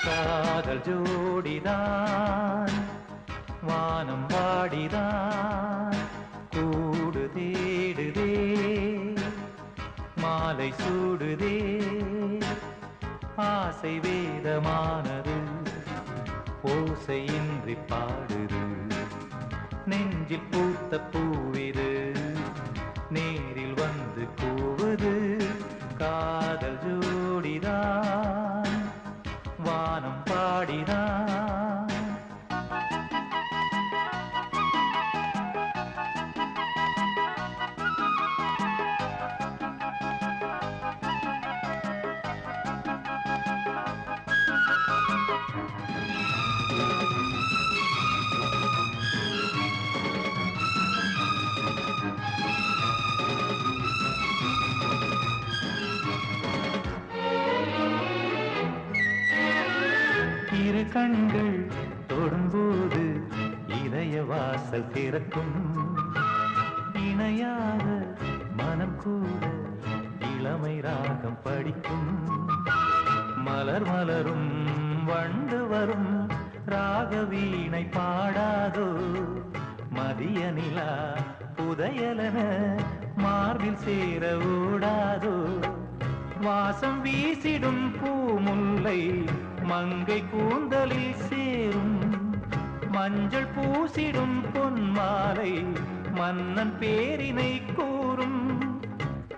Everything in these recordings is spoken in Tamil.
காதல் ஜோடிதான் வானம் வாடிதான் கூடு தேடுதே மாலை சூடுதே ஆசை வேதமானது ஓசையின்றி பாடுது நெஞ்சில் பூத்த பூவிது நேரில் வந்து கூவுது காதல் ஜோடிதான் வானம் பாடிதான் இரு கண்கள் தொடும்போது இதய வாசல் திறக்கும் இணையாக மனம் கூட இளமை ராகம் படிக்கும் மலர் மலரும் வண்டு வரும் ராக வீணை பாடாதோ மதிய நிலா புதையலன மார்பில் சேர ஓடாதோ வாசம் வீசிடும் பூமுல்லை மங்கை கூந்தலில் சேரும் மஞ்சள் பூசிடும் பொன்மாலை மன்னன் பேரினை கூறும்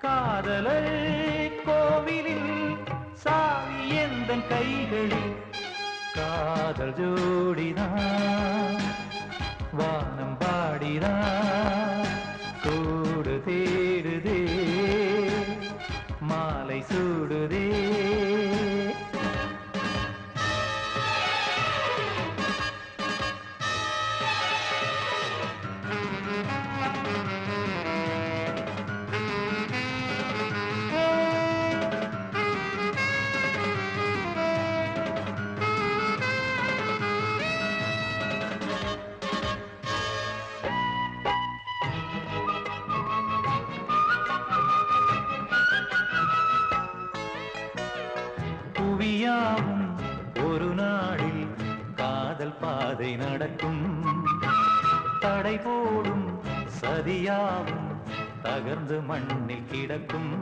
காதலர் கோவிலில் சாவி எந்தன் கைகளில் காதல் ஜோடிதான் வானம் பாடிதான் கூடு தேடுதே மாலை சூடுதே புவியாவும் ஒரு நாளில் காதல் பாதை நடக்கும் தடை போடும் சதியாவும் தகர்ந்து மண்ணில் கிடக்கும்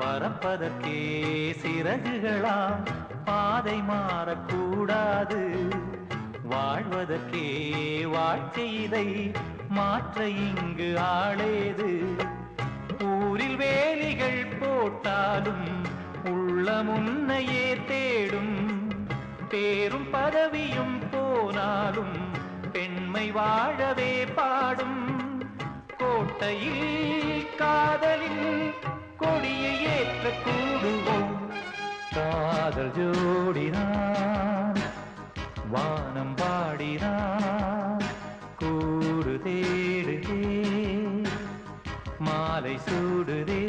பறப்பதற்கே சிறகுகளாம் பாதை மாறக்கூடாது வாழ்வதற்கே வாழ்க்கை இதை மாற்ற இங்கு ஆளேது ஊரில் வேலிகள் போட்டாலும் உள்ள முன்னையே தேடும் பேரும் பதவியும் போனாலும் பெண்மை வாழவே பாடும் கோட்டையில் காதலில் கொடியை ஏற்ற கூடுவோம் காதல் ஜோடிதான் வானம் பாடிதான் கூடு தேடுதே மாலை சூடுதே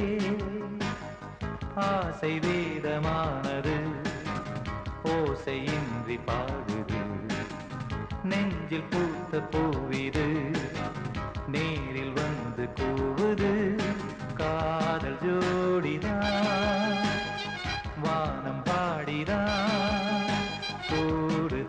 ஆசை வேதமானது ஓசையின்றி பாடுது நெஞ்சில் பூத்த பூவிது நேரில் வந்து கூவுது காதல் ஜோடிதான் வானம் பாடிதான் கூடு